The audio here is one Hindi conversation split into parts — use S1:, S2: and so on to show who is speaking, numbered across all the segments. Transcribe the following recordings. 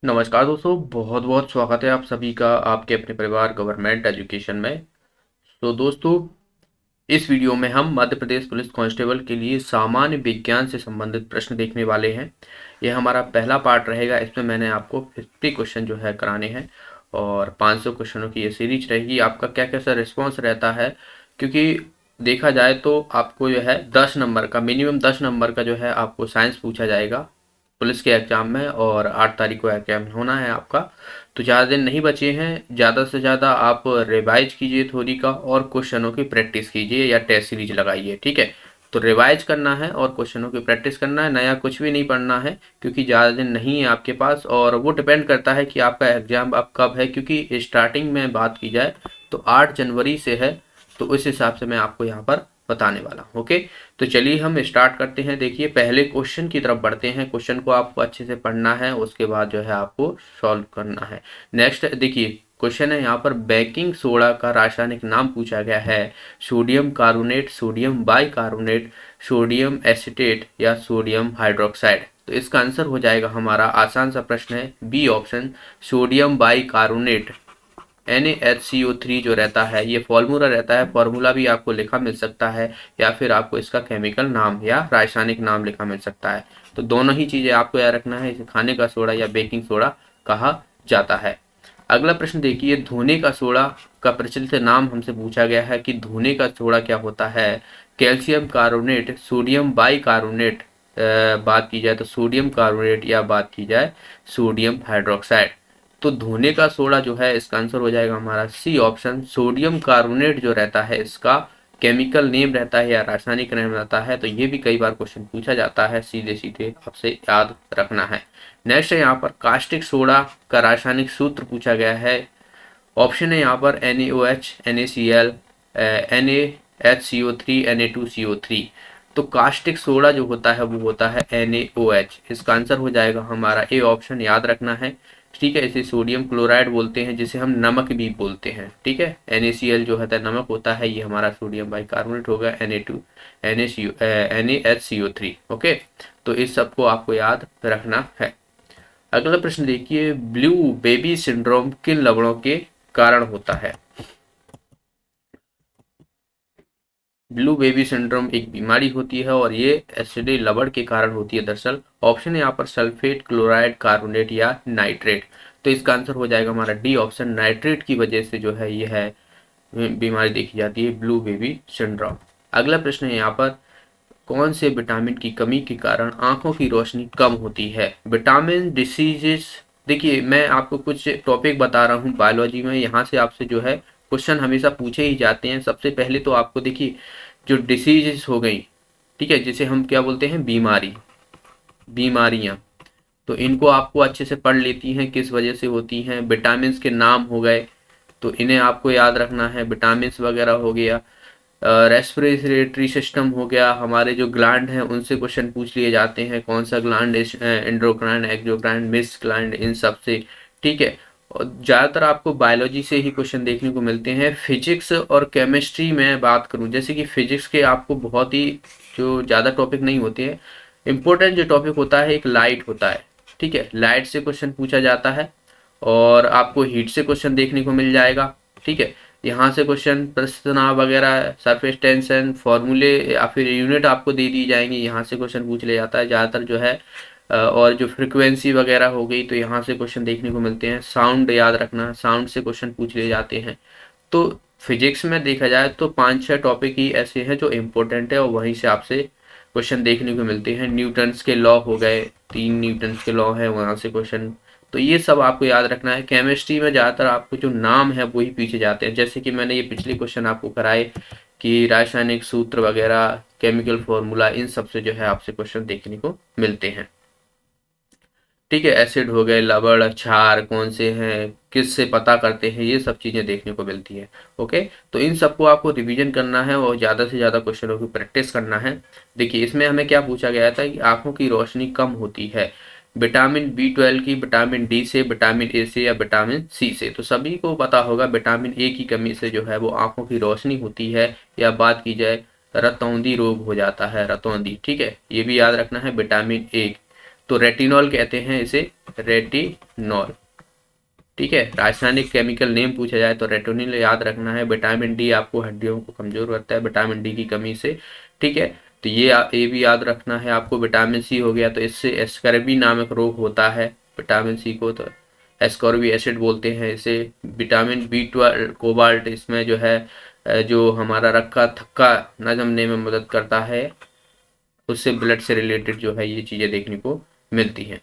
S1: नमस्कार दोस्तों, बहुत बहुत स्वागत है आप सभी का आपके अपने परिवार गवर्नमेंट एजुकेशन में। तो दोस्तों, इस वीडियो में हम मध्य प्रदेश पुलिस कांस्टेबल के लिए सामान्य विज्ञान से संबंधित प्रश्न देखने वाले हैं। यह हमारा पहला पार्ट रहेगा। इसमें मैंने आपको 50 क्वेश्चन जो है कराने हैं और 500 क्वेश्चनों की ये सीरीज रहेगी। आपका क्या कैसा रिस्पॉन्स रहता है, क्योंकि देखा जाए तो आपको जो है 10 नंबर का, मिनिमम 10 नंबर का जो है आपको साइंस पूछा जाएगा पुलिस के एग्जाम में, और 8 तारीख को एग्जाम होना है आपका। तो ज़्यादा दिन नहीं बचे हैं, ज़्यादा से ज़्यादा आप रिवाइज कीजिए थ्योरी का और क्वेश्चनों की प्रैक्टिस कीजिए या टेस्ट सीरीज लगाइए, ठीक है। तो रिवाइज करना है और क्वेश्चनों की प्रैक्टिस करना है, नया कुछ भी नहीं पढ़ना है, क्योंकि ज़्यादा दिन नहीं है आपके पास। और वो डिपेंड करता है कि आपका एग्जाम अब कब है, क्योंकि स्टार्टिंग में बात की जाए तो 8 जनवरी से है। तो उस हिसाब से मैं आपको यहाँ पर बताने वाला हूँ। ओके, तो चलिए हम स्टार्ट करते हैं। देखिए, पहले क्वेश्चन की तरफ बढ़ते हैं। क्वेश्चन को आपको अच्छे से पढ़ना है, उसके बाद जो है आपको सॉल्व करना है। नेक्स्ट देखिए, क्वेश्चन है यहाँ पर, बेकिंग सोडा का रासायनिक नाम पूछा गया है। Sodium carbonate, sodium bicarbonate, sodium acetate या सोडियम हाइड्रोक्साइड। तो इसका आंसर हो जाएगा हमारा, आसान सा प्रश्न है, B option, sodium bicarbonate. NaHCO3 जो रहता है, ये फॉर्मूला रहता है। फॉर्मूला भी आपको लिखा मिल सकता है या फिर आपको इसका केमिकल नाम या रासायनिक नाम लिखा मिल सकता है। तो दोनों ही चीज़ें आपको याद रखना है। इसे खाने का सोडा या बेकिंग सोडा कहा जाता है। अगला प्रश्न देखिए, धोने का सोडा का प्रचलित नाम हमसे पूछा गया है कि धोने का सोडा क्या होता है। कैल्शियम कार्बोनेट, सोडियम बाइकार्बोनेट, बात की जाए तो सोडियम कार्बोनेट, या बात की जाए सोडियम हाइड्रोक्साइड। तो धोने का सोडा जो है, इसका आंसर हो जाएगा हमारा सी ऑप्शन, सोडियम कार्बोनेट जो रहता है इसका केमिकल नेम रहता है या रासायनिक नाम रहता है। तो ये भी कई बार क्वेश्चन पूछा जाता है, सीधे सीधे आपसे याद रखना है। नेक्स्ट है यहाँ पर, कास्टिक सोडा का रासायनिक सूत्र पूछा गया है। ऑप्शन है यहाँ पर NaOH, NaCl, NaHCO3, Na2CO3। तो कास्टिक सोडा जो होता है वो होता है NaOH। इसका आंसर हो जाएगा हमारा ए ऑप्शन, याद रखना है, ठीक है। इसे सोडियम क्लोराइड बोलते हैं, जिसे हम नमक भी बोलते हैं, ठीक है। NaCl जो होता है नमक होता है, ये हमारा सोडियम बाइकार्बोनेट होगा। NaHCO3। ओके, तो इस सबको आपको याद रखना है। अगला प्रश्न देखिए, ब्लू बेबी सिंड्रोम किन लवणों के कारण होता है। ब्लू बेबी सिंड्रोम एक बीमारी होती है और ये एसिडी लवण के कारण होती है दरअसल। ऑप्शन है यहाँ पर सल्फेट, क्लोराइड, कार्बोनेट या नाइट्रेट। तो इसका आंसर हो जाएगा हमारा डी ऑप्शन, नाइट्रेट की वजह से जो है यह है बीमारी देखी जाती है, ब्लू बेबी सिंड्रोम। अगला प्रश्न है यहाँ पर, कौन से विटामिन की कमी के कारण आंखों की रोशनी कम होती है। विटामिन डिसीजेस, देखिए मैं आपको कुछ टॉपिक बता रहा हूँ बायोलॉजी में, यहाँ से आपसे जो है क्वेश्चन हमेशा पूछे ही जाते हैं। सबसे पहले तो आपको देखिए, जो डिसीजेस हो गई, ठीक है, जिसे हम क्या बोलते हैं, बीमारियां, तो इनको आपको अच्छे से पढ़ लेती हैं किस वजह से होती हैं। विटामिन के नाम हो गए, तो इन्हें आपको याद रखना है। विटामिन वगैरह हो गया, रेस्पिरेटरी सिस्टम हो गया, हमारे जो ग्लैंड हैं उनसे क्वेश्चन पूछ लिए जाते हैं, कौन सा gland, endocrine, exocrine, mixed gland, इन सब से, ठीक है। और ज़्यादातर आपको बायोलॉजी से ही क्वेश्चन देखने को मिलते हैं। फिजिक्स और केमिस्ट्री में बात करूं, जैसे कि फिजिक्स के आपको बहुत ही जो ज़्यादा टॉपिक नहीं होते हैं, इम्पोर्टेंट जो टॉपिक होता है एक लाइट होता है, ठीक है। लाइट से क्वेश्चन पूछा जाता है और आपको हीट से क्वेश्चन देखने को मिल जाएगा, ठीक है। यहाँ से क्वेश्चन प्रश्न वगैरह, सरफेस टेंशन, फॉर्मूले या फिर यूनिट आपको दे दी जाएंगी, यहाँ से क्वेश्चन पूछ लिया जाता है ज़्यादातर जो है। और जो फ्रिक्वेंसी वगैरह हो गई, तो यहाँ से क्वेश्चन देखने को मिलते हैं। साउंड याद रखना, साउंड से क्वेश्चन पूछ लिए जाते हैं। तो फिजिक्स में देखा जाए तो 5-6 टॉपिक ही ऐसे हैं जो इम्पोर्टेंट है और वहीं से आपसे क्वेश्चन देखने को मिलते हैं। न्यूटन्स के लॉ हो गए, 3 न्यूटन्स के लॉ है, वहाँ से क्वेश्चन, तो ये सब आपको याद रखना है। केमिस्ट्री में ज़्यादातर आपको जो नाम है वही पीछे जाते हैं, जैसे कि मैंने ये पिछले क्वेश्चन आपको कराए कि रासायनिक सूत्र वगैरह, केमिकल फॉर्मूला, इन सब से जो है आपसे क्वेश्चन देखने को मिलते हैं, ठीक है। एसिड हो गए, लवण, क्षार कौन से हैं, किस से पता करते हैं, ये सब चीज़ें देखने को मिलती है। ओके, तो इन सबको आपको रिवीजन करना है और ज़्यादा से ज़्यादा क्वेश्चनों की प्रैक्टिस करना है। देखिए, इसमें हमें क्या पूछा गया था कि आंखों की रोशनी कम होती है विटामिन B12 की, विटामिन डी से, विटामिन ए से या विटामिन सी से। तो सभी को पता होगा विटामिन ए की कमी से जो है वो आंखों की रोशनी होती है, या बात की जाए रतौंधी रोग हो जाता है, रतौंधी, ठीक है, ये भी याद रखना है, विटामिन ए। तो रेटिनॉल कहते हैं इसे, रेटिनॉल। ठीक है, रासायनिक केमिकल नेम पूछा जाए तो रेटिनॉल याद रखना है। विटामिन डी आपको हड्डियों को कमजोर करता है विटामिन डी की कमी से। ठीक है, तो ये भी याद रखना है आपको। विटामिन सी हो गया, तो इससे एस्कर्बी नामक रोग होता है विटामिन सी को, तो एस्कॉर्बी एसिड बोलते हैं इसे। विटामिन बी 12 कोबाल्ट, इसमें जो है जो हमारा रक्का थक्का न जमने में मदद करता है, उससे ब्लड से रिलेटेड जो है ये चीज़ें देखने को मिलती हैं।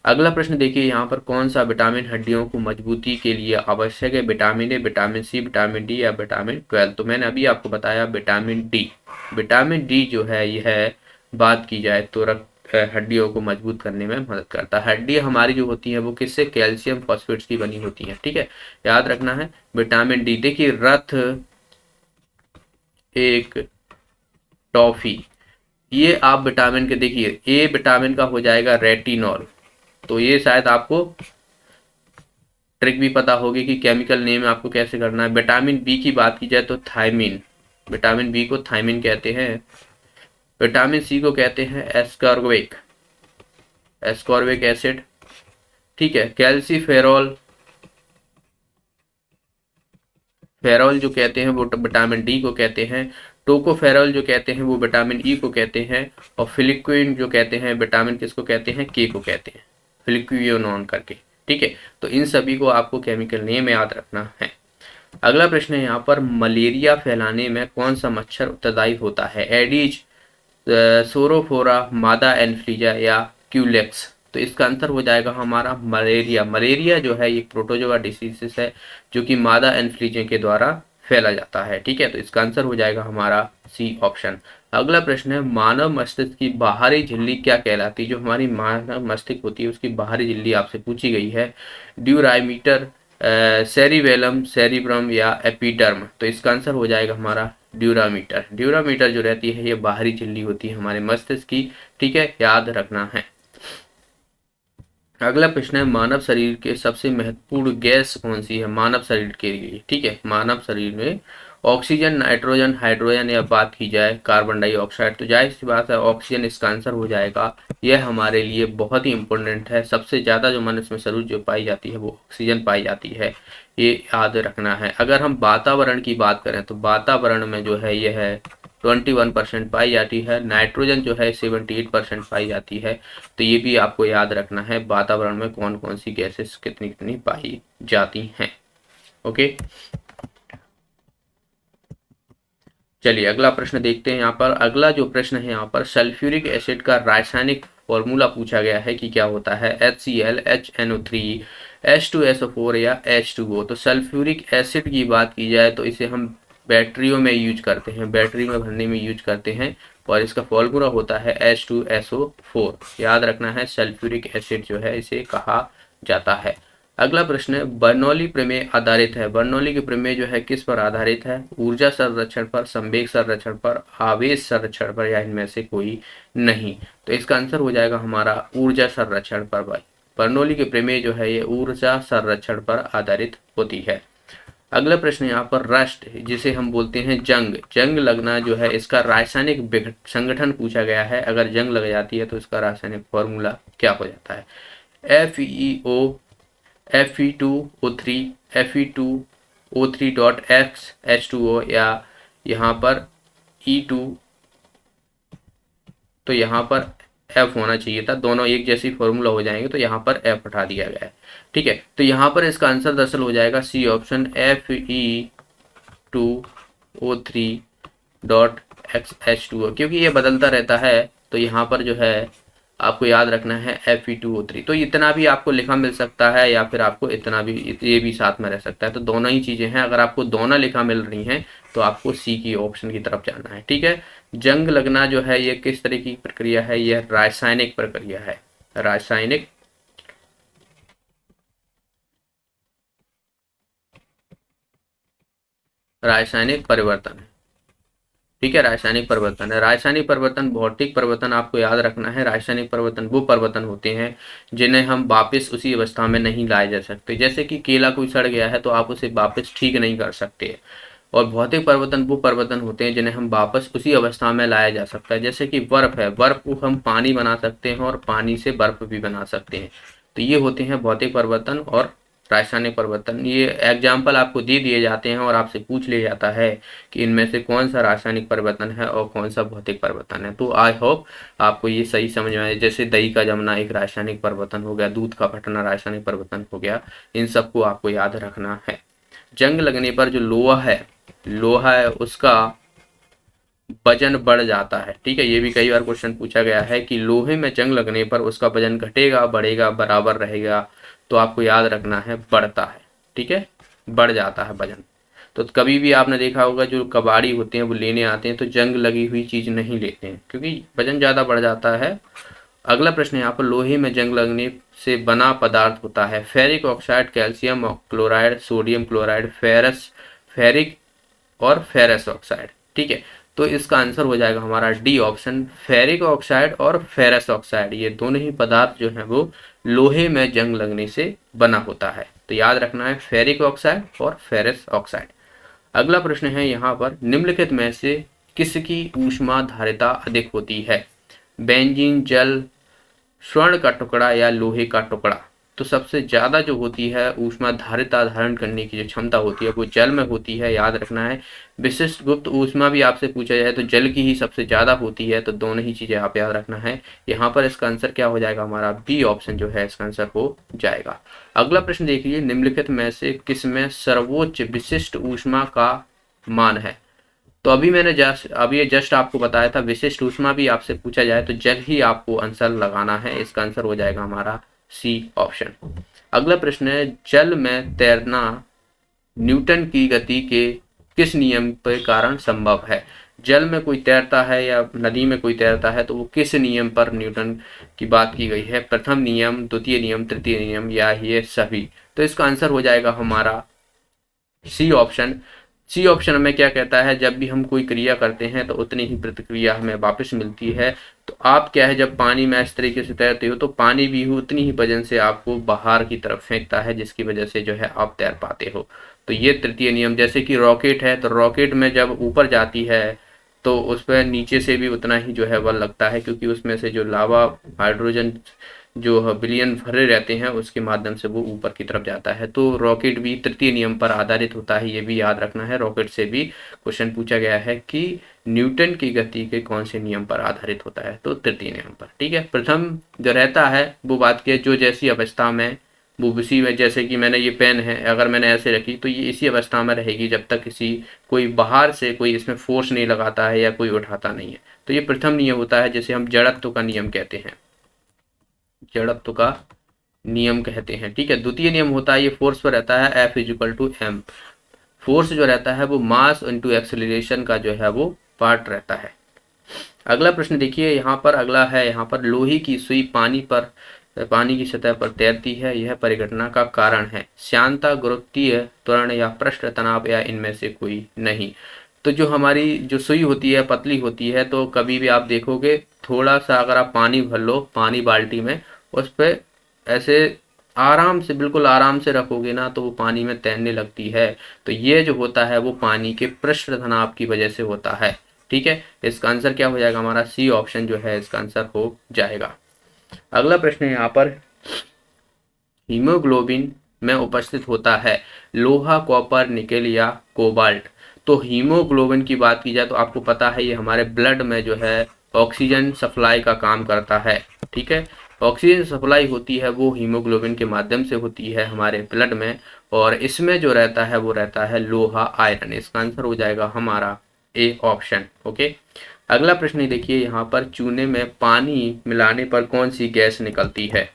S1: अगला प्रश्न देखिए, यहाँ पर कौन सा विटामिन हड्डियों को मजबूती के लिए आवश्यक है? Vitamin A, vitamin C, vitamin D या विटामिन 12? तो मैंने अभी आपको बताया विटामिन डी। विटामिन डी जो है यह बात की जाए तो हड्डियों को मजबूत करने में मदद करता है। हड्डी हमारी जो होती है वो किससे? कैल्शियम फॉस्फेट्स की बनी होती है। ठीक है, याद रखना है विटामिन डी। देखिए रथ एक टॉफी, ये आप विटामिन के देखिए, ए विटामिन का हो जाएगा रेटिनॉल। तो ये शायद आपको ट्रिक भी पता होगी कि केमिकल नेम आपको कैसे करना है। विटामिन बी की बात की जाए तो थायमिन, विटामिन बी को थायमिन कहते हैं। विटामिन सी को कहते हैं एस्कॉर्बिक, एस्कॉर्बिक एसिड। ठीक है, कैल्सीफेरॉल, फेरॉल जो कहते हैं वो विटामिन डी को कहते हैं। टोकोफेरॉल जो कहते हैं वो विटामिन ई को कहते हैं। और फिलिक्विन जो कहते हैं विटामिन किसको कहते हैं? के को कहते हैं, फिलिक्विनोन करके। ठीक है, तो इन सभी को आपको केमिकल नेम याद रखना है। अगला प्रश्न है यहाँ पर, मलेरिया फैलाने में कौन सा मच्छर उत्तरदायी होता है? एडिज, सोरोफोरा, मादा एनफ्लीजा या क्यूलेक्स? तो इसका आंसर हो जाएगा हमारा मलेरिया। मलेरिया जो है ये प्रोटोजोआ डिसीज है जो कि मादा एनफ्लीजा के द्वारा फैला जाता है। ठीक है, तो इसका आंसर हो जाएगा हमारा सी ऑप्शन। अगला प्रश्न है, मानव मस्तिष्क की बाहरी झिल्ली क्या कहलाती है? जो हमारी मानव मस्तिष्क होती है उसकी बाहरी झिल्ली आपसे पूछी गई है। ड्यूरामीटर, सेरिबेलम, सेरिब्रम या एपिडर्म? तो इसका आंसर हो जाएगा हमारा ड्यूरामीटर। ड्यूरामीटर जो रहती है ये बाहरी झिल्ली होती है हमारे मस्तिष्क की। ठीक है, याद रखना है। अगला प्रश्न है, मानव शरीर के सबसे महत्वपूर्ण गैस कौन सी है मानव शरीर के लिए? ठीक है, मानव शरीर में ऑक्सीजन, नाइट्रोजन, हाइड्रोजन या बात की जाए कार्बन डाइऑक्साइड? तो जाहिर सी बात है ऑक्सीजन इसका आंसर हो जाएगा। यह हमारे लिए बहुत ही इंपॉर्टेंट है। सबसे ज़्यादा जो मनुष्य में शरीर जो पाई जाती है वो ऑक्सीजन पाई जाती है, ये याद रखना है। अगर हम वातावरण की बात करें तो वातावरण में जो है यह है 21% पाई जाती है। नाइट्रोजन जो है 78% पाई जाती है। तो ये भी आपको याद रखना है वातावरण में कौन कौन सी गैसेस कितनी कितनी पाई जाती हैं। ओके, चलिए अगला प्रश्न देखते हैं। यहाँ पर अगला जो प्रश्न है यहाँ पर, सल्फ्यूरिक एसिड का रासायनिक फॉर्मूला पूछा गया है कि क्या होता है? HCl, HNO3, H2SO4 या H2O? तो सल्फ्यूरिक एसिड की बात की जाए तो इसे हम बैटरियों में यूज करते हैं, बैटरी में भरने में यूज करते हैं और इसका फॉर्मूला होता है H2SO4। याद रखना है सल्फ्यूरिक एसिड जो है इसे कहा जाता है। अगला प्रश्न है, बर्नौली प्रमेय आधारित है। बर्नौली की प्रमेय जो है किस पर आधारित है? ऊर्जा संरक्षण पर, संवेग संरक्षण पर, आवेश संरक्षण पर या इनमें से कोई नहीं? तो इसका आंसर हो जाएगा हमारा ऊर्जा संरक्षण पर। भाई बर्नौली की प्रमेय जो है ये ऊर्जा संरक्षण पर आधारित होती है। अगला प्रश्न यहाँ पर, रस्ट जिसे हम बोलते हैं जंग, जंग लगना जो है इसका रासायनिक संगठन पूछा गया है। अगर जंग लग जाती है तो इसका रासायनिक फॉर्मूला क्या हो जाता है? FeO, Fe2O3, Fe2O3.X H2O या यहाँ पर E2? तो यहाँ पर F होना चाहिए था, दोनों एक जैसी फॉर्मूला हो जाएंगे तो यहाँ पर F हटा दिया गया है। ठीक है, तो यहाँ पर इसका आंसर दरअसल हो जाएगा सी ऑप्शन, Fe2O3.X H2O, क्योंकि ये बदलता रहता है। तो यहाँ पर जो है आपको याद रखना है Fe2O3। तो इतना भी आपको लिखा मिल सकता है या फिर आपको इतना भी, ये भी साथ में रह सकता है। तो दोनों ही चीज़ें हैं। अगर आपको दोनों लिखा मिल रही हैं तो आपको सी की ऑप्शन की तरफ जाना है। ठीक है, जंग लगना जो है ये किस तरह की प्रक्रिया है? यह रासायनिक प्रक्रिया है, रासायनिक परिवर्तन है। ठीक है, रासायनिक परिवर्तन है। रासायनिक परिवर्तन, भौतिक परिवर्तन आपको याद रखना है। रासायनिक परिवर्तन वो परिवर्तन होते हैं जिन्हें हम वापस उसी अवस्था में नहीं लाए जा सकते। जैसे कि केला कोई सड़ गया है तो आप उसे वापस ठीक नहीं कर सकते। और भौतिक परिवर्तन वो परिवर्तन होते हैं जिन्हें हम वापस उसी अवस्था में लाया जा सकता है। जैसे कि बर्फ है, बर्फ को हम पानी बना सकते हैं और पानी से बर्फ भी बना सकते हैं। तो ये होते हैं भौतिक परिवर्तन और रासायनिक परिवर्तन। ये एग्जाम्पल आपको दे दिए जाते हैं और आपसे पूछ लिया जाता है कि इनमें से कौन सा रासायनिक परिवर्तन है और कौन सा भौतिक परिवर्तन है। तो आई होप आपको ये सही समझ में आए। जैसे दही का जमना एक रासायनिक परिवर्तन हो गया, दूध का फटना रासायनिक परिवर्तन हो गया। इन सबको आपको याद रखना है। जंग लगने पर जो लोहा है उसका वजन बढ़ जाता है। ठीक है, ये भी कई बार क्वेश्चन पूछा गया है कि लोहे में जंग लगने पर उसका वजन घटेगा, बढ़ेगा, बराबर रहेगा। तो आपको याद रखना है बढ़ता है। ठीक है, बढ़ जाता है वजन। तो कभी भी आपने देखा होगा जो कबाड़ी होते हैं वो लेने आते हैं तो जंग लगी हुई चीज नहीं लेते हैं क्योंकि वजन ज्यादा बढ़ जाता है। अगला प्रश्न है यहाँ पर, लोहे में जंग लगने से बना पदार्थ होता है ferric oxide, calcium chloride, sodium chloride, ferric और फेरस ऑक्साइड। ठीक है, तो इसका आंसर हो जाएगा हमारा डी ऑप्शन, फेरिक ऑक्साइड और फेरस ऑक्साइड। ये दोनों ही पदार्थ जो है वो लोहे में जंग लगने से बना होता है। तो याद रखना है फेरिक ऑक्साइड और फेरस ऑक्साइड। अगला प्रश्न है यहाँ पर, निम्नलिखित में से किसकी ऊष्मा धारिता अधिक होती है? बेंजीन, जल, स्वर्ण का टुकड़ा या लोहे का टुकड़ा? तो सबसे ज्यादा जो होती है ऊष्मा धारिता धारण करने की जो क्षमता होती है वो जल में होती है। याद रखना है। विशिष्ट गुप्त ऊष्मा भी आपसे पूछा जाए तो जल की ही सबसे ज्यादा होती है। तो दोनों ही चीजें आप याद रखना है। यहाँ पर इसका आंसर क्या हो जाएगा हमारा? बी ऑप्शन जो है इसका आंसर हो जाएगा। अगला प्रश्न देखिए, निम्नलिखित में से किसमें सर्वोच्च विशिष्ट ऊष्मा का मान है? तो अभी ये जस्ट आपको बताया था। विशिष्ट ऊष्मा भी आपसे पूछा जाए तो जल ही आपको आंसर लगाना है। इसका आंसर हो जाएगा हमारा सी ऑप्शन। अगला प्रश्न है, जल में तैरना न्यूटन की गति के किस नियम के कारण संभव है? जल में कोई तैरता है या नदी में कोई तैरता है तो वो किस नियम पर न्यूटन की बात की गई है? प्रथम नियम, द्वितीय नियम, तृतीय नियम या ये सभी? तो इसका आंसर हो जाएगा हमारा सी ऑप्शन। सी ऑप्शन में क्या कहता है, जब भी हम कोई क्रिया करते हैं तो उतनी ही प्रतिक्रिया हमें वापस मिलती है। तो आप क्या है, जब पानी में इस तरीके से तैरते हो तो पानी भी उतनी ही वजन से आपको बाहर की तरफ फेंकता है जिसकी वजह से जो है आप तैर पाते हो। तो ये तृतीय नियम। जैसे कि रॉकेट है तो रॉकेट में जब ऊपर जाती है तो उस पर नीचे से भी उतना ही जो है बल लगता है क्योंकि उसमें से जो लावा हाइड्रोजन जो विलयन भरे रहते हैं उसके माध्यम से वो ऊपर की तरफ जाता है। तो रॉकेट भी तृतीय नियम पर आधारित होता है। ये भी याद रखना है। रॉकेट से भी क्वेश्चन पूछा गया है कि न्यूटन की गति के कौन से नियम पर आधारित होता है? तो तृतीय नियम पर। ठीक है, प्रथम जो रहता है वो बात की जो जैसी अवस्था में वो उसी में, जैसे कि मैंने ये पेन है अगर मैंने ऐसे रखी तो ये इसी अवस्था में रहेगी जब तक कोई बाहर से कोई इसमें फोर्स नहीं लगाता है या कोई उठाता नहीं है। तो ये प्रथम नियम होता है जिसे हम जड़त्व का नियम कहते हैं। जड़त्व का नियम कहते हैं। ठीक है, द्वितीय नियम होता है ये फोर्स पर रहता है, F equal to m. Force जो रहता है वो मास इंटू एक्सेलरेशन का जो है वो पार्ट रहता है। अगला प्रश्न देखिए यहाँ पर, अगला है यहाँ पर, लोहे की सुई पानी की सतह पर तैरती है, यह परिघटना का कारण है? श्यानता, गुरुत्वीय त्वरण या पृष्ठ तनाव या इनमें से कोई नहीं? तो जो हमारी जो सुई होती है पतली होती है तो कभी भी आप देखोगे थोड़ा सा अगर आप पानी भर लो पानी बाल्टी में, उस पर ऐसे आराम से, बिल्कुल आराम से रखोगे ना तो वो पानी में तैरने लगती है। तो ये जो होता है वो पानी के पृष्ठ तनाव की वजह से होता है। ठीक है, इसका आंसर क्या हो जाएगा हमारा? सी ऑप्शन जो है इसका आंसर हो जाएगा। अगला प्रश्न है यहाँ पर, हीमोग्लोबिन में उपस्थित होता है लोहा, कॉपर, निकेल या कोबाल्ट? तो हीमोग्लोबिन की बात की जाए तो आपको पता है ये हमारे ब्लड में जो है ऑक्सीजन सप्लाई का काम करता है। ठीक है, ऑक्सीजन सप्लाई होती है वो हीमोग्लोबिन के माध्यम से होती है हमारे ब्लड में, और इसमें जो रहता है वो रहता है लोहा, आयरन। इसका आंसर हो जाएगा हमारा ए ऑप्शन। ओके, अगला प्रश्न देखिए यहाँ पर, चूने में पानी मिलाने पर कौन सी गैस निकलती है?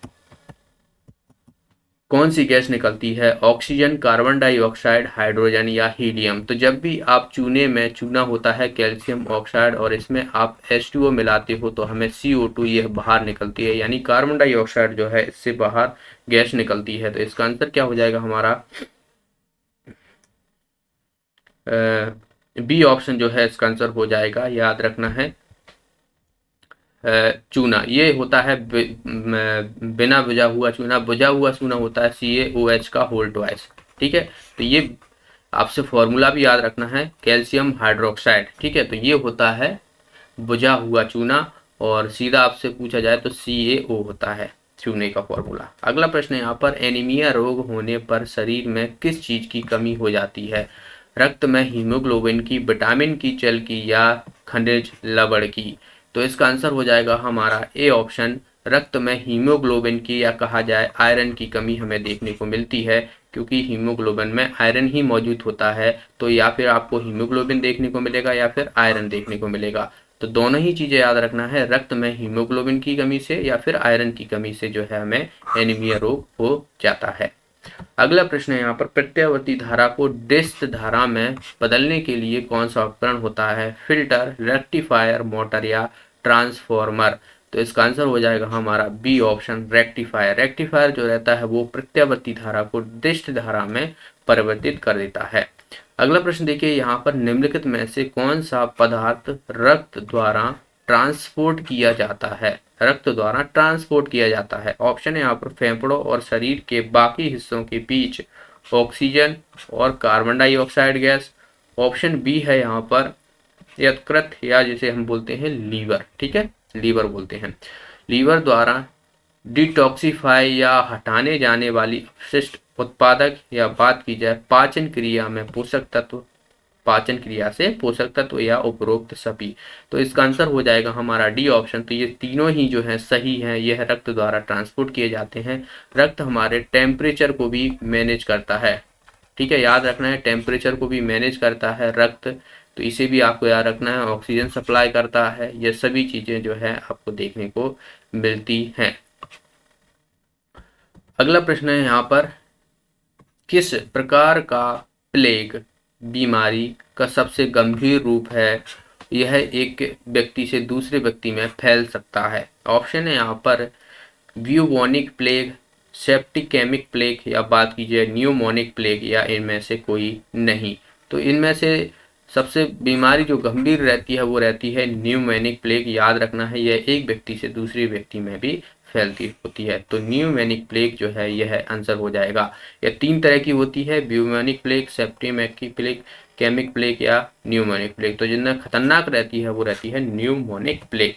S1: कौन सी गैस निकलती है? ऑक्सीजन, कार्बन डाइऑक्साइड, हाइड्रोजन या हीलियम? तो जब भी आप चूने में, चूना होता है कैल्शियम ऑक्साइड और इसमें आप H2O मिलाते हो तो हमें CO2 यह बाहर निकलती है, यानी कार्बन डाइऑक्साइड जो है इससे बाहर गैस निकलती है। तो इसका आंसर क्या हो जाएगा हमारा? बी ऑप्शन जो है इसका आंसर हो जाएगा। याद रखना है चूना ये होता है बिना बुझा हुआ चूना। बुझा हुआ चूना होता है CaOH का होल ट्वाइस। ठीक है, तो ये आपसे फॉर्मूला भी याद रखना है, कैल्शियम हाइड्रोक्साइड, ठीक है। तो ये होता है बुझा हुआ चूना, और सीधा आपसे पूछा जाए तो CaO होता है चूने का फॉर्मूला। अगला प्रश्न है यहाँ पर, एनीमिया रोग होने पर शरीर में किस चीज की कमी हो जाती है? रक्त में हीमोग्लोबिन की, विटामिन की, जल की, या खनिज लवण की? तो इसका आंसर हो जाएगा हमारा ए ऑप्शन, रक्त में हीमोग्लोबिन की, या कहा जाए आयरन की कमी हमें देखने को मिलती है, क्योंकि हीमोग्लोबिन में आयरन ही मौजूद होता है। तो या फिर आपको हीमोग्लोबिन देखने को मिलेगा या फिर आयरन देखने को मिलेगा। तो दोनों ही चीजें याद रखना है, रक्त में हीमोग्लोबिन की कमी से या फिर आयरन की कमी से जो है हमें एनीमिया रोग हो जाता है। अगला प्रश्न है यहाँ पर, प्रत्यावर्ती धारा को डिस्क धारा में बदलने के लिए कौन सा उपकरण होता है? फिल्टर, रेक्टिफायर, मोटर, या ट्रांसफॉर्मर? तो इसका आंसर हो जाएगा हमारा बी ऑप्शन, रेक्टिफायर। रेक्टिफायर जो रहता है वो प्रत्यावर्ती धारा को डिस्क धारा में परिवर्तित कर देता है। अगला प्रश्न देखिए यहाँ पर, निम्नलिखित में से कौन सा पदार्थ रक्त द्वारा ट्रांसपोर्ट किया जाता है? रक्त द्वारा ट्रांसपोर्ट किया जाता है। ऑप्शन है यहाँ पर, फेफड़ों और शरीर के बाकी हिस्सों के बीच ऑक्सीजन और carbon dioxide gas. Option B है यहाँ पर यकृत, या जिसे हम बोलते हैं लीवर, ठीक है, लीवर बोलते हैं। लीवर द्वारा डिटॉक्सिफाई या हटाने जाने वाली अपशिष्ट उत्पादक, या बात की जाए पाचन क्रिया में पोषक तत्व, पाचन क्रिया से पोषक तत्व, या उपरोक्त सभी। तो इसका आंसर हो जाएगा हमारा डी ऑप्शन। तो ये तीनों ही जो है सही है, यह रक्त द्वारा ट्रांसपोर्ट किए जाते हैं। रक्त हमारे टेम्परेचर को भी मैनेज करता है, ठीक है, याद रखना है, टेम्परेचर को भी मैनेज करता है रक्त, तो इसे भी आपको याद रखना है। ऑक्सीजन सप्लाई करता है, ये सभी चीजें जो है आपको देखने को मिलती हैं। अगला प्रश्न है यहाँ पर, किस प्रकार का प्लेग बीमारी का सबसे गंभीर रूप है? यह एक व्यक्ति से दूसरे व्यक्ति में फैल सकता है। ऑप्शन है यहाँ पर ब्यूबोनिक प्लेग, सेप्टिकेमिक प्लेग, या बात कीजिए न्यूमोनिक प्लेग, या इनमें से कोई नहीं। तो इनमें से सबसे बीमारी जो गंभीर रहती है वो रहती है न्यूमोनिक प्लेग। याद रखना है, यह एक व्यक्ति से दूसरे व्यक्ति में भी फैलती होती है। तो न्यूमोनिक प्लेग जो है यह आंसर हो जाएगा। यह तीन तरह की होती है, ब्यूमोनिक प्लेग, सेप्टिकेमिक प्लेग, केमिक प्लेग, या न्यूमोनिक प्लेग। तो जिनमें खतरनाक रहती है वो रहती है न्यूमोनिक प्लेग।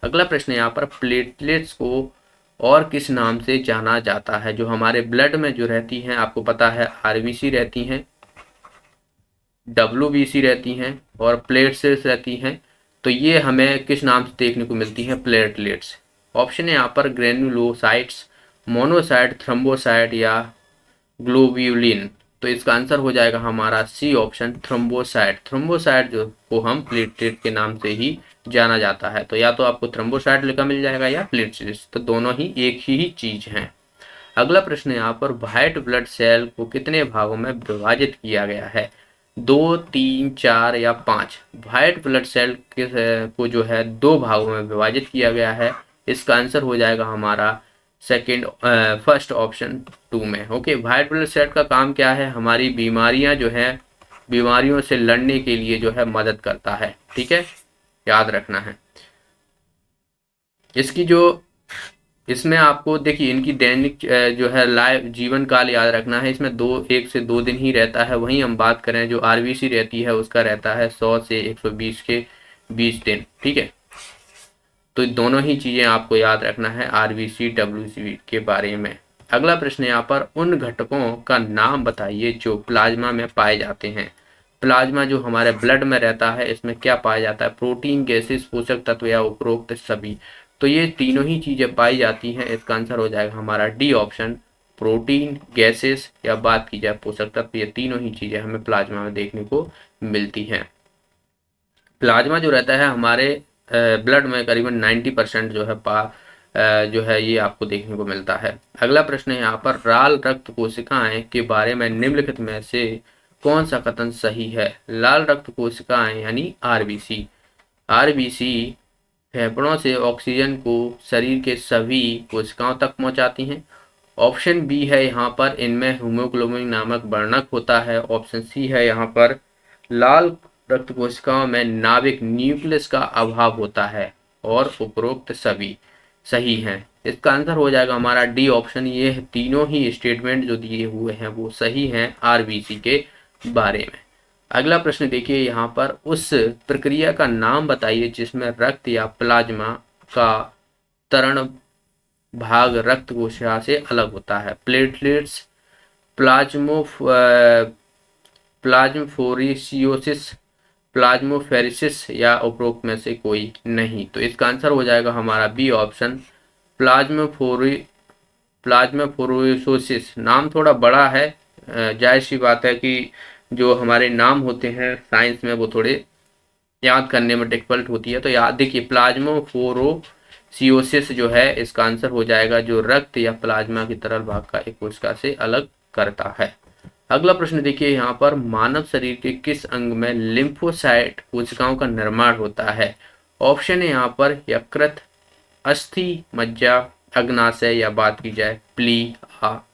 S1: अगला प्रश्न यहाँ पर, प्लेटलेट्स को और किस नाम से जाना जाता है? जो हमारे ब्लड में जो रहती हैं, आपको पता है आरबीसी रहती हैं, WBC रहती हैं, और प्लेटलेट्स रहती हैं। तो ये हमें किस नाम से देखने को मिलती हैं? प्लेटलेट्स। ऑप्शन है यहाँ पर ग्रेनुलोसाइट्स, मोनोसाइट, थ्रोम्बोसाइट, या ग्लोब्यूलिन। तो इसका आंसर हो जाएगा हमारा सी ऑप्शन, थ्रोम्बोसाइट। थ्रोम्बोसाइट जो को हम प्लेटलेट के नाम से ही जाना जाता है। तो या तो आपको थ्रोम्बोसाइट लिखा मिल जाएगा या प्लेटलेट्स, तो दोनों ही एक ही चीज हैं। अगला प्रश्न यहाँ पर, व्हाइट ब्लड सेल को कितने भागों में विभाजित किया गया है? 2, 3, 4, या 5? व्हाइट ब्लड सेल को जो है 2 भागों में विभाजित किया गया है। इसका आंसर हो जाएगा हमारा फर्स्ट ऑप्शन 2 में। ओके, व्हाइट ब्लड सेल का काम क्या है? हमारी बीमारियां जो है, बीमारियों से लड़ने के लिए जो है मदद करता है, ठीक है, याद रखना है। इसकी जो इसमें आपको देखिए, इनकी दैनिक जो है लाइव जीवन काल याद रखना है। इसमें 1 से 2 दिन ही रहता है। वहीं हम बात करें जो आरबीसी रहती है उसका रहता है 100 से 120 के 20 दिन, ठीक है। तो दोनों ही चीजें आपको याद रखना है आरबीसी डब्ल्यूसी के बारे में। अगला प्रश्न यहाँ पर, उन घटकों का नाम बताइए जो प्लाज्मा में पाए जाते हैं। प्लाज्मा जो हमारे ब्लड में रहता है, इसमें क्या पाया जाता है? प्रोटीन, गैसेस, पोषक तत्व, या उपरोक्त सभी। तो ये तीनों ही चीजें पाई जाती हैं। इसका आंसर हो जाएगा हमारा डी ऑप्शन, प्रोटीन, गैसेस, या बात की जाए पोषक तत्व। ये तीनों ही चीजें हमें प्लाज्मा में देखने को मिलती हैं। प्लाज्मा जो रहता है हमारे ब्लड में करीबन 90% जो है ये आपको देखने को मिलता है। अगला प्रश्न है यहाँ पर, लाल रक्त कोशिकाएं के बारे में निम्नलिखित में से कौन सा कथन सही है? लाल रक्त कोशिकाएं यानी आरबीसी। आरबीसी फेफड़ों से ऑक्सीजन को शरीर के सभी कोशिकाओं तक पहुंचाती हैं। ऑप्शन बी है यहाँ पर, इनमें हीमोग्लोबिन नामक वर्णक होता है। ऑप्शन सी है यहाँ पर, लाल रक्त कोशिकाओं में नाभिक न्यूक्लियस का अभाव होता है, और उपरोक्त सभी सही हैं। इसका आंसर हो जाएगा हमारा डी ऑप्शन। ये तीनों ही स्टेटमेंट जो दिए हुए हैं वो सही हैं आरबीसी के बारे में। अगला प्रश्न देखिए यहाँ पर, उस प्रक्रिया का नाम बताइए जिसमें रक्त या प्लाज्मा का तरण भाग रक्त कोशिका से अलग होता है। प्लेटलेट्स, प्लाज्मो प्लाज्मफोरेसियोसिस, प्लाज्मोफेरेसिस या उपरोक्त में से कोई नहीं। तो इसका आंसर हो जाएगा हमारा बी ऑप्शन, प्लाज्मोफोरी प्लाज्माफोरेसिस। नाम थोड़ा बड़ा है, जायज़ सी बात है कि जो हमारे नाम होते हैं साइंस में वो थोड़े याद करने में डिफिकल्ट होती है। तो याद देखिए, प्लाज्मोफोरेसियोसिस जो है इसका आंसर हो जाएगा, जो रक्त या प्लाज्मा की तरल भाग का एक कोशिका से अलग करता है। अगला प्रश्न देखिए यहाँ पर, मानव शरीर के किस अंग में लिम्फोसाइट कोशिकाओं का निर्माण होता है। ऑप्शन है यहाँ पर यकृत, अस्थि मज्जा, अग्नाशय या बात की जाए प्लीहा।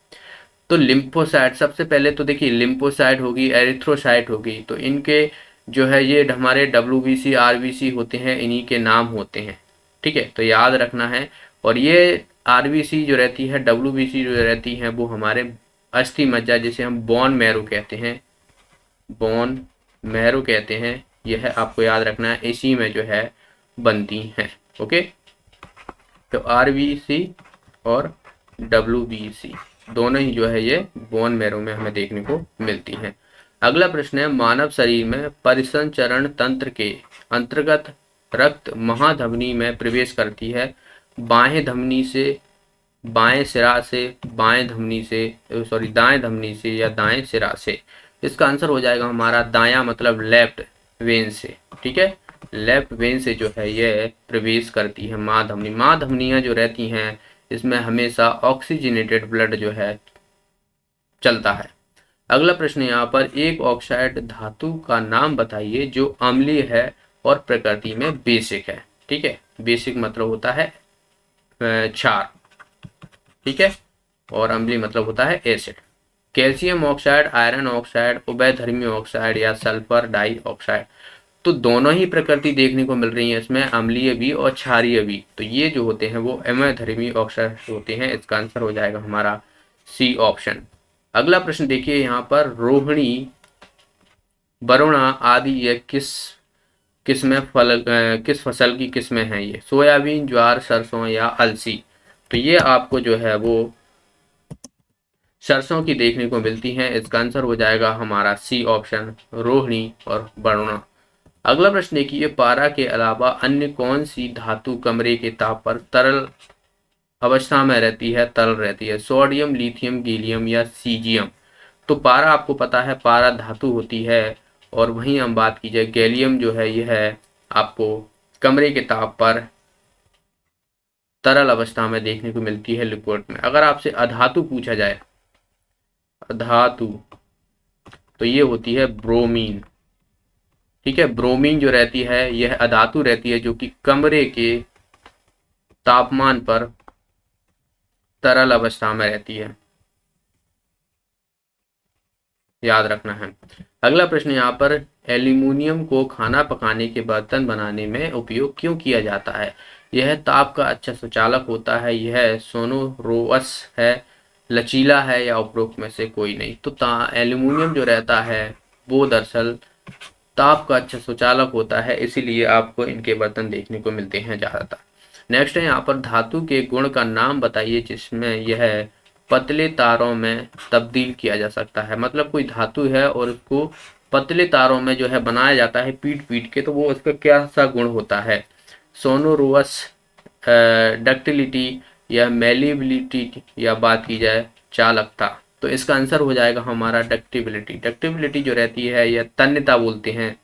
S1: तो लिम्फोसाइट, सबसे पहले तो देखिए लिम्फोसाइट होगी, एरिथ्रोसाइट होगी, तो इनके जो है ये हमारे डब्ल्यूबीसी आरबीसी होते हैं, इन्हीं के नाम होते हैं। ठीक है, तो याद रखना है। और ये आरबीसी जो रहती है, डब्ल्यूबीसी जो रहती है, वो हमारे अस्थि मज्जा, जिसे हम बोन मैरो कहते हैं, बोन मैरो कहते हैं, यह आपको याद रखना है, इसी में जो है बनती हैं। ओके, तो आरबीसी और डब्ल्यूबीसी दोनों ही जो है ये बोन मैरो में हमें देखने को मिलती हैं। अगला प्रश्न है, मानव शरीर में परिसंचरण तंत्र के अंतर्गत रक्त महाधमनी में प्रवेश करती है। बाएं धमनी से, बाएं सिरा से, बाएं धमनी से, सॉरी दाएं धमनी से या दाएं सिरा से। इसका आंसर हो जाएगा हमारा दायां, मतलब लेफ्ट वेन से। ठीक है, लेफ्ट वेन से जो है ये प्रवेश करती है माँ धमनी। माँ धमनियाँ जो रहती हैं इसमें हमेशा ऑक्सीजनेटेड ब्लड जो है चलता है। अगला प्रश्न यहाँ पर, एक ऑक्साइड धातु का नाम बताइए जो अम्लीय है और प्रकृति में बेसिक है। ठीक है, बेसिक मतलब होता है क्षार, ठीक है, और अम्लीय मतलब होता है acid. Calcium oxide, iron oxide, उभयधर्मी ऑक्साइड या सल्फर डाइऑक्साइड। तो दोनों ही प्रकृति देखने को मिल रही है इसमें, अम्लीय भी और क्षारीय भी। तो ये जो होते हैं वो उभयधर्मी ऑक्साइड होते हैं। इसका आंसर हो जाएगा हमारा सी ऑप्शन। अगला प्रश्न देखिए यहाँ पर, रोहिणी, वरुणा आदि ये किस फसल की किस्में हैं ये। सोयाबीन, ज्वार, सरसों या अलसी। तो ये आपको जो है वो सरसों की देखने को मिलती हैं। इसका आंसर हो जाएगा हमारा सी ऑप्शन, रोहिणी और वरुणा। अगला प्रश्न देखिए, पारा के अलावा अन्य कौन सी धातु कमरे के ताप पर तरल अवस्था में रहती है, तरल रहती है। सोडियम, लिथियम, गैलियम या सीजियम। तो पारा आपको पता है, पारा धातु होती है, और वहीं हम बात की जाए गैलियम जो है यह है आपको कमरे के ताप पर तरल अवस्था में देखने को मिलती है, लिक्विड में। अगर आपसे अधातु पूछा जाए, अधातु, तो ये होती है ब्रोमीन। ठीक है, ब्रोमीन जो रहती है यह अधातु रहती है जो कि कमरे के तापमान पर तरल अवस्था में रहती है, याद रखना है। अगला प्रश्न यहाँ पर, एल्यूमिनियम को खाना पकाने के बर्तन बनाने में उपयोग क्यों किया जाता है। यह ताप का अच्छा सुचालक होता है, यह सोनोरोअस है, लचीला है या उपरोक्त में से कोई नहीं। तो एल्यूमिनियम जो रहता है वो दरअसल ताप का अच्छा सुचालक होता है, इसीलिए आपको इनके बर्तन देखने को मिलते हैं ज़्यादातर। नेक्स्ट है यहाँ पर, धातु के गुण का नाम बताइए जिसमें यह पतले तारों में तब्दील किया जा सकता है। मतलब कोई धातु है और उसको पतले तारों में जो है बनाया जाता है पीट पीट के, तो वो उसका क्या सा गुण होता है। सोनोरोअस, डक्टिलिटी या मेलिबिलिटी या बात की जाए चालकता। तो इसका आंसर हो जाएगा हमारा डक्टिबिलिटी। डक्टिबिलिटी जो रहती है यह तन्यता बोलते हैं,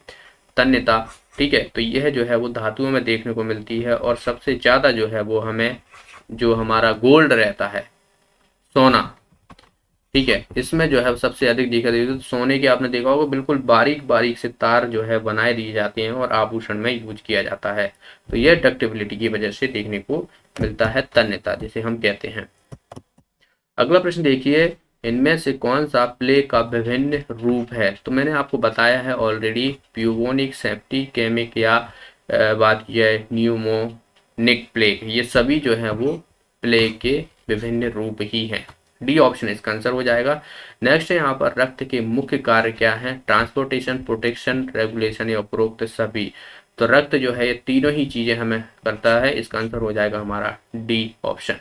S1: तन्यता। ठीक है, तो यह जो है वो धातुओं में देखने को मिलती है, और सबसे ज़्यादा जो है वो हमें जो हमारा गोल्ड रहता है, सोना, ठीक है, इसमें जो है सबसे अधिक देखा जाए तो सोने के आपने देखा होगा बिल्कुल बारीक बारीक से तार जो है बनाए दिए जाते हैं और आभूषण में यूज किया जाता है। तो यह डक्टिबिलिटी की वजह से देखने को मिलता है, तन्यता जिसे हम कहते हैं। अगला प्रश्न देखिए, इनमें से कौन सा प्ले का विभिन्न रूप है। तो मैंने आपको बताया है ऑलरेडी, प्यूबोनिक, सेप्टिकेमिक या बात की जाए न्यूमोनिक प्लेग, ये सभी जो है वो प्लेग के विभिन्न रूप ही हैं। डी ऑप्शन इसका आंसर हो जाएगा। नेक्स्ट है यहाँ पर रक्त के मुख्य कार्य क्या है, ट्रांसपोर्टेशन, प्रोटेक्शन, रेगुलेशन या उपरोक्त सभी। तो रक्त जो है ये तीनों ही चीजें हमें करता है, इसका आंसर हो जाएगा हमारा डी ऑप्शन।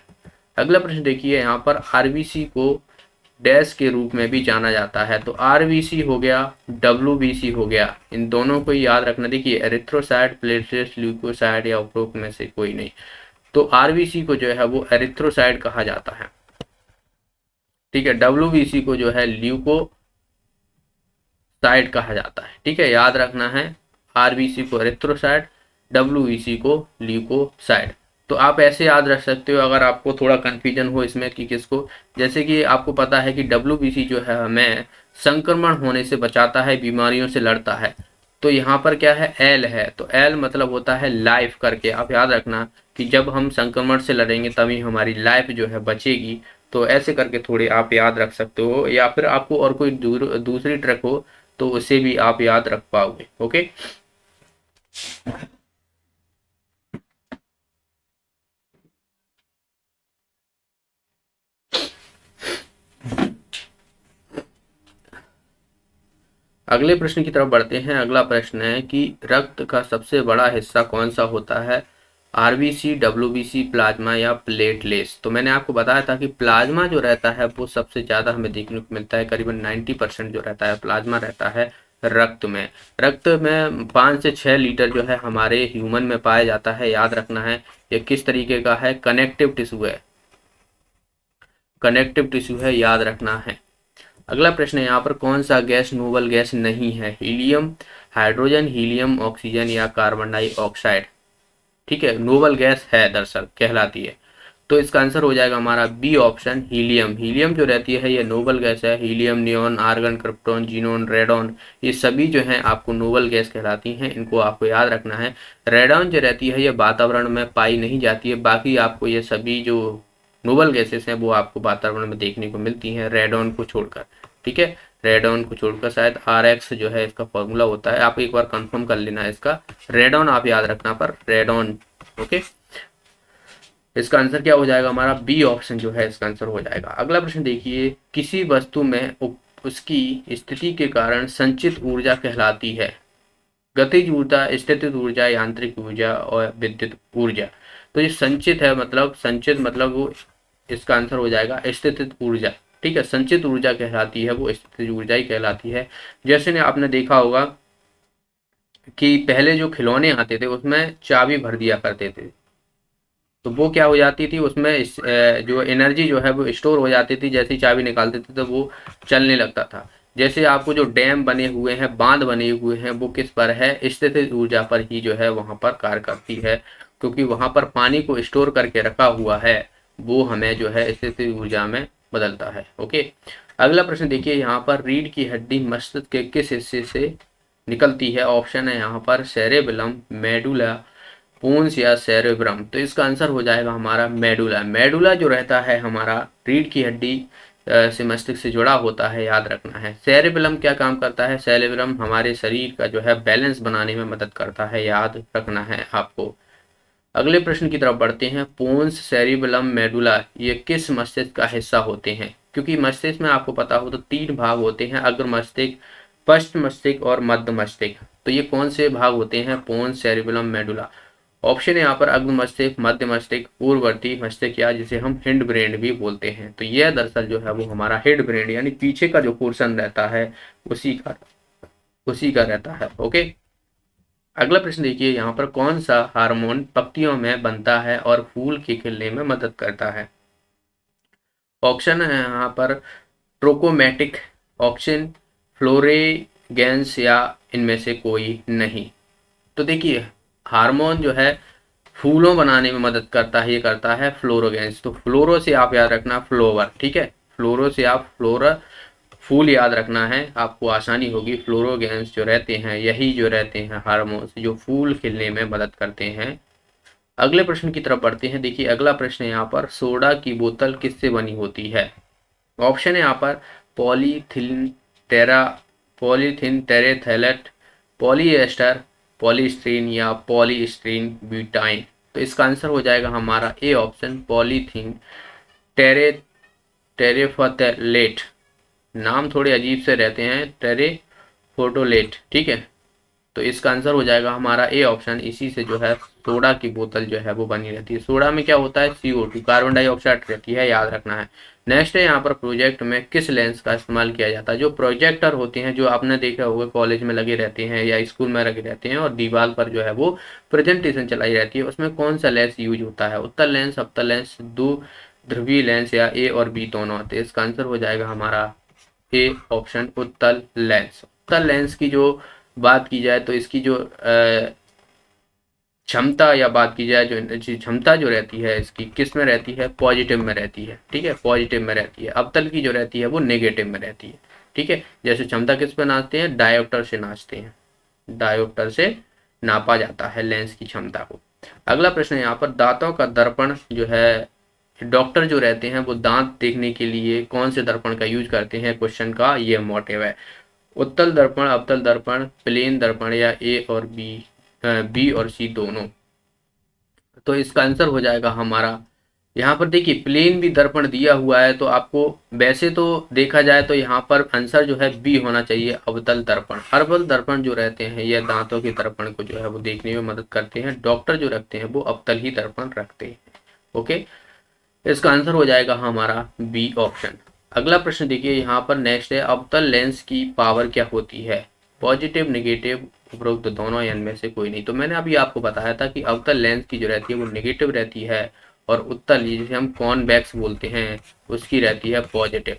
S1: अगला प्रश्न देखिए, यहाँ पर आरबीसी को डैश के रूप में भी जाना जाता है। तो आरबीसी हो गया, डब्ल्यूबीसी हो गया, इन दोनों को याद रखना। देखिए एरिथ्रोसाइट, प्लेटलेट्स, ल्यूकोसाइट या उपरोक्त में से कोई नहीं। तो आरबीसी को जो है वो एरिथ्रोसाइट कहा जाता है, ठीक है। डब्ल्यूबीसी को जो है ल्यूकोसाइट कहा जाता है, ठीक है, याद रखना है। आरबीसी को एरिथ्रोसाइट, डब्ल्यूबीसी को ल्यूकोसाइट। तो आप ऐसे याद रख सकते हो अगर आपको थोड़ा कंफ्यूजन हो इसमें कि किसको, जैसे कि आपको पता है कि डब्ल्यूबीसी जो है हमें संक्रमण होने से बचाता है, बीमारियों से लड़ता है। तो यहाँ पर क्या है, एल है, तो एल मतलब होता है लाइफ करके। आप याद रखना कि जब हम संक्रमण से लड़ेंगे तभी हमारी लाइफ जो है बचेगी। तो ऐसे करके थोड़े आप याद रख सकते हो, या फिर आपको और कोई दूसरी ट्रिक हो तो उसे भी आप याद रख पाओगे। ओके, अगले प्रश्न की तरफ बढ़ते हैं। अगला प्रश्न है कि रक्त का सबसे बड़ा हिस्सा कौन सा होता है, आरबीसी, डब्ल्यूबीसी, प्लाज्मा या प्लेटलेट्स। तो मैंने आपको बताया था कि प्लाज्मा जो रहता है वो सबसे ज़्यादा हमें देखने को मिलता है, करीबन 90% जो रहता है प्लाज्मा रहता है रक्त में। रक्त में 5 से 6 लीटर जो है हमारे ह्यूमन में पाया जाता है। याद रखना है ये किस तरीके का है, कनेक्टिव टिश्यू है, कनेक्टिव टिश्यू है, याद रखना है। अगला प्रश्न है यहाँ पर, कौन सा गैस नोबल गैस नहीं है, हीलियम, हाइड्रोजन, हीलियम, ऑक्सीजन या कार्बन डाइऑक्साइड। ठीक है, नोबल गैस है दरअसल, कहलाती है। तो इसका आंसर हो जाएगा हमारा बी ऑप्शन, हीलियम। हीलियम जो रहती है ये नोबल गैस है। Helium, neon, argon, krypton, xenon, radon, ये सभी जो हैं आपको नोबल गैस कहलाती हैं, इनको आपको याद रखना है। रेडॉन जो रहती है ये वातावरण में पाई नहीं जाती है, बाकी आपको ये सभी जो नोबल गैसेस हैं वो आपको वातावरण में देखने को मिलती हैं, रेडॉन को छोड़कर। ठीक है, रेडॉन को छोड़कर, शायद RX जो है इसका फॉर्मूला होता है, आप एक बार कंफर्म कर लेना इसका। रेडॉन आप याद रखना पर रेडॉन। ओके, इसका आंसर क्या हो जाएगा हमारा, बी ऑप्शन जो है इसका आंसर हो जाएगा। अगला प्रश्न देखिए, किसी वस्तु में उसकी स्थिति के कारण संचित ऊर्जा कहलाती है, गतिज ऊर्जा, स्थितिज ऊर्जा, यांत्रिक ऊर्जा और विद्युत ऊर्जा। तो ये संचित है, मतलब संचित मतलब वो, इसका आंसर हो जाएगा स्थितिज ऊर्जा। ठीक है, संचित ऊर्जा कहलाती है वो, स्थितिज ऊर्जा ही कहलाती है। जैसे ने आपने देखा होगा कि पहले जो खिलौने आते थे उसमें चाबी भर दिया करते थे, तो वो क्या हो जाती थी उसमें जो एनर्जी जो है वो स्टोर हो जाती थी, जैसे ही चाबी निकालते थे तो वो चलने लगता था। जैसे आपको जो डैम बने हुए हैं, बांध बने हुए हैं, वो किस पर है, स्थितिज ऊर्जा पर ही जो है वहां पर कार्य करती है, क्योंकि वहां पर पानी को स्टोर करके रखा हुआ है, वो हमें जो है स्थितिज ऊर्जा में बदलता है। ओके, अगला प्रश्न देखिए, यहाँ पर रीढ़ की हड्डी मस्तिष्क के किस हिस्से से निकलती है। ऑप्शन है यहाँ पर सेरेबेलम, मेडुला, पोन्स या सेरेब्रम। तो इसका आंसर हो जाएगा हमारा मेडुला। मेडुला जो रहता है हमारा रीढ़ की हड्डी से मस्तिष्क से जुड़ा होता है, याद रखना है। सेरेबेलम क्या काम करता है, सेरेबेलम हमारे शरीर का जो है बैलेंस बनाने में मदद करता है, याद रखना है आपको। अगले प्रश्न की तरफ बढ़ते हैं, पोन्स, सेरेबेलम, मेडुला ये किस मस्तिष्क का हिस्सा होते हैं। क्योंकि मस्तिष्क में आपको पता हो तो 3 भाग होते हैं, अग्र मस्तिष्क, पश्च मस्तिष्क और मध्य मस्तिष्क। तो ये कौन से भाग होते हैं, पोन्स, सेरेबेलम, मेडुला। ऑप्शन है यहाँ पर अग्र मस्तिष्क, मध्य मस्तिष्क, पूर्ववर्ती मस्तिष्क, या जिसे हम हिंड ब्रेन भी बोलते हैं। तो यह दरअसल जो है वो हमारा हिंड ब्रेन यानी पीछे का जो पोर्शन रहता है उसी का रहता है। ओके, अगला प्रश्न देखिए, यहाँ पर कौन सा हार्मोन पत्तियों में बनता है और फूल के खिलने में मदद करता है। ऑप्शन है यहाँ पर ट्रोकोमेटिक, ऑप्शन फ्लोरेगेंस, या इनमें से कोई नहीं। तो देखिए हार्मोन जो है फूलों बनाने में मदद करता है, ये करता है फ्लोरोगेंस। तो फ्लोरो से आप याद रखना फ्लोवर, ठीक है, फ्लोरो से आप फ्लोरा फूल याद रखना है, आपको आसानी होगी। फ्लोरोगेंस जो रहते हैं यही जो रहते हैं हार्मोन्स जो फूल खिलने में मदद करते हैं। अगले प्रश्न की तरफ बढ़ते हैं। देखिए अगला प्रश्न है यहाँ पर, सोडा की बोतल किससे बनी होती है। ऑप्शन है यहाँ पर पॉलीथिलीन टेरा, पॉलीथिन टेरेथैलेट, पॉलीएस्टर, पॉलीस्टीरीन या पॉलीस्टीरीन ब्यूटाइन। तो इसका आंसर हो जाएगा हमारा ए ऑप्शन, पॉलीथीन टेरे टेरेफथलेट, नाम थोड़े अजीब से रहते हैं, टेरेफोटोलेट, ठीक है। तो इसका आंसर हो जाएगा हमारा ए ऑप्शन। इसी से जो है सोडा की बोतल जो है वो बनी रहती है। सोडा में क्या होता है, CO2, कार्बन डाइऑक्साइड रहती है, याद रखना है। नेक्स्ट है यहाँ पर प्रोजेक्ट में किस लेंस का इस्तेमाल किया जाता है। जो प्रोजेक्टर होते हैं, जो आपने देखा होगा कॉलेज में लगे रहते हैं या स्कूल में लगे रहते हैं, और दीवार पर जो है वो प्रेजेंटेशन चलाई रहती है, उसमें कौन सा लेंस यूज होता है, उत्तल लेंस, अवतल लेंस, दो ध्रुवीय लेंस, या ए और बी दोनों आते हैं। इसका आंसर हो जाएगा हमारा ए ऑप्शन, उत्तल लेंस। उत्तल लेंस की जो बात की जाए तो इसकी जो क्षमता या बात की जाए, जो क्षमता जो रहती है इसकी किस में रहती है, पॉजिटिव में रहती है, ठीक है, पॉजिटिव में रहती है। अवतल की जो रहती है वो नेगेटिव में रहती है, ठीक है। जैसे क्षमता किस पे नाचते हैं, डायोप्टर से नाचते हैं, डायोप्टर से नापा जाता है लेंस की क्षमता को। अगला प्रश्न यहाँ पर, दांतों का दर्पण जो है, डॉक्टर जो रहते हैं वो दांत देखने के लिए कौन से दर्पण का यूज करते हैं, क्वेश्चन का ये मोटिव है। उत्तल दर्पण, अवतल दर्पण, प्लेन दर्पण, या ए और बी और सी दोनों। तो इसका आंसर हो जाएगा हमारा, यहाँ पर देखिए प्लेन भी दर्पण दिया हुआ है, तो आपको वैसे तो देखा जाए तो यहाँ पर आंसर जो है बी होना चाहिए, अवतल दर्पण। अवतल दर्पण जो रहते हैं ये दांतों के दर्पण को जो है वो देखने में मदद करते हैं। डॉक्टर जो रखते हैं वो अवतल ही दर्पण रखते हैं। ओके, इसका आंसर हो जाएगा हमारा बी ऑप्शन। अगला प्रश्न देखिए यहाँ पर नेक्स्ट है, अवतल लेंस की पावर क्या होती है, पॉजिटिव, नेगेटिव, उपरोक्त दोनों, या इनमें से कोई नहीं। तो मैंने अभी आपको बताया था कि अवतल लेंस की जो रहती है वो नेगेटिव रहती है, और उत्तल जिसे हम कॉन्वेक्स बोलते हैं उसकी रहती है पॉजिटिव।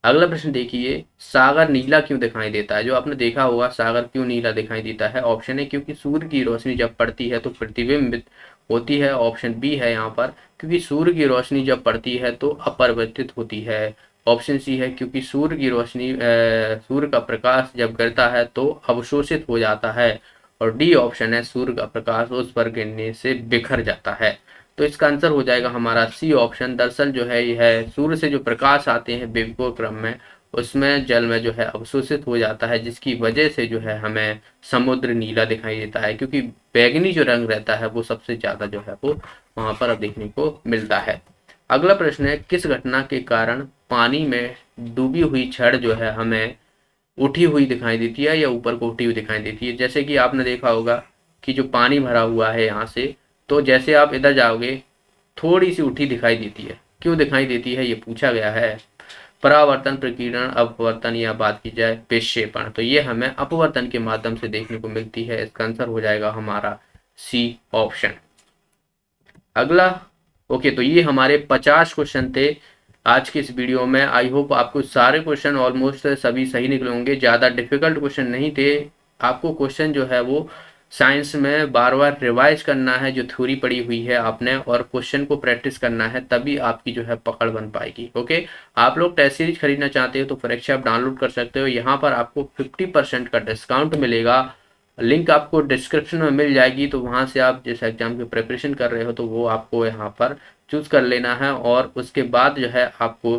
S1: अगला प्रश्न देखिए, सागर नीला क्यों दिखाई देता है। जो आपने देखा होगा सागर क्यों नीला दिखाई देता है, ऑप्शन है क्योंकि सूर्य की रोशनी जब पड़ती है तो प्रतिबिंबित होती है, ऑप्शन बी है यहाँ पर क्योंकि सूर्य की रोशनी जब पड़ती है तो अपरिवर्तित होती है, ऑप्शन सी है क्योंकि सूर्य की रोशनी सूर्य का प्रकाश जब गिरता है तो अवशोषित हो जाता है, और डी ऑप्शन है सूर्य का प्रकाश उस पर गिरने से बिखर जाता है। तो इसका आंसर हो जाएगा हमारा सी ऑप्शन। दरअसल जो है यह सूर्य से जो प्रकाश आते हैं बेवकूफ क्रम में, उसमें जल में जो है अवशोषित हो जाता है, जिसकी वजह से जो है हमें समुद्र नीला दिखाई देता है, क्योंकि बैगनी जो रंग रहता है वो सबसे ज्यादा जो है वो वहां पर अब देखने को मिलता है। अगला प्रश्न है, किस घटना के कारण पानी में डूबी हुई छड़ जो है हमें उठी हुई दिखाई देती है या ऊपर को उठी हुई दिखाई देती है। जैसे कि आपने देखा होगा कि जो पानी भरा हुआ है यहाँ से, तो जैसे आप इधर जाओगे थोड़ी सी उठी दिखाई देती है, क्यों दिखाई देती है ये पूछा गया है। परावर्तन, प्रकीर्णन, अपवर्तन, या बात की जाए विक्षेपण, तो ये हमें अपवर्तन के माध्यम से देखने को मिलती है। इसका आंसर हो जाएगा हमारा सी ऑप्शन। अगला, ओके, तो ये हमारे 50 क्वेश्चन थे आज के इस वीडियो में। आई होप आपको सारे क्वेश्चन ऑलमोस्ट सभी सही निकले होंगे, ज़्यादा डिफिकल्ट क्वेश्चन नहीं थे। आपको क्वेश्चन जो है वो साइंस में बार बार रिवाइज करना है, जो थ्योरी पड़ी हुई है आपने, और क्वेश्चन को प्रैक्टिस करना है, तभी आपकी जो है पकड़ बन पाएगी। ओके, आप लोग टेस्ट सीरीज खरीदना चाहते हो तो परीक्षा आप डाउनलोड कर सकते हो। यहाँ पर आपको 50% का डिस्काउंट मिलेगा, लिंक आपको डिस्क्रिप्शन में मिल जाएगी। तो वहाँ से आप जिस एग्जाम की प्रिपरेशन कर रहे हो तो वो आपको यहाँ पर चूज कर लेना है, और उसके बाद जो है आपको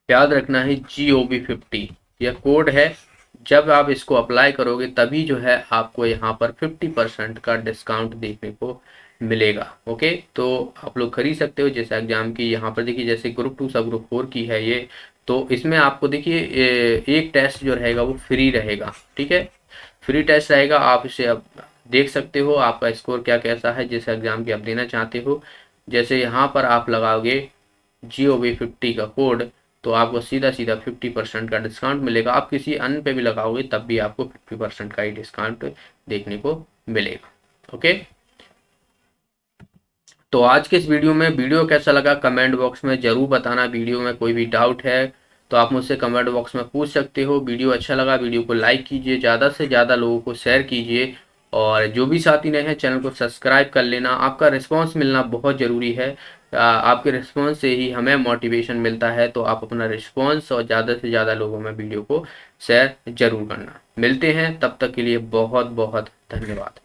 S1: याद रखना है GOB50 यह कोड है। जब आप इसको अप्लाई करोगे तभी जो है आपको यहाँ पर 50% का डिस्काउंट देखने को मिलेगा। ओके, तो आप लोग खरीद सकते हो। जैसे एग्जाम की यहाँ पर देखिए, जैसे ग्रुप 2 सब ग्रुप 4 की है ये, तो इसमें आपको देखिए एक टेस्ट जो रहेगा वो फ्री रहेगा, ठीक है, फ्री टेस्ट रहेगा। आप इसे अब देख सकते हो आपका स्कोर क्या कैसा है जिस एग्जाम की आप देना चाहते हो। जैसे यहाँ पर आप लगाओगे GOB50 का कोड, तो आपको सीधा सीधा 50% का डिस्काउंट मिलेगा। आप किसी अन्य पे भी लगाओगे तब भी आपको 50% का ही डिस्काउंट देखने को मिलेगा। ओके, तो आज के इस वीडियो कैसा लगा कमेंट बॉक्स में जरूर बताना। वीडियो में कोई भी डाउट है तो आप मुझसे कमेंट बॉक्स में पूछ सकते हो। वीडियो अच्छा लगा वीडियो को लाइक कीजिए, ज़्यादा से ज़्यादा लोगों को शेयर कीजिए, और जो भी साथी नए हैं चैनल को सब्सक्राइब कर लेना। आपका रिस्पांस मिलना बहुत ज़रूरी है, आपके रिस्पांस से ही हमें मोटिवेशन मिलता है। तो आप अपना रिस्पांस और ज़्यादा से ज़्यादा लोगों में वीडियो को शेयर जरूर करना। मिलते हैं, तब तक के लिए बहुत बहुत धन्यवाद।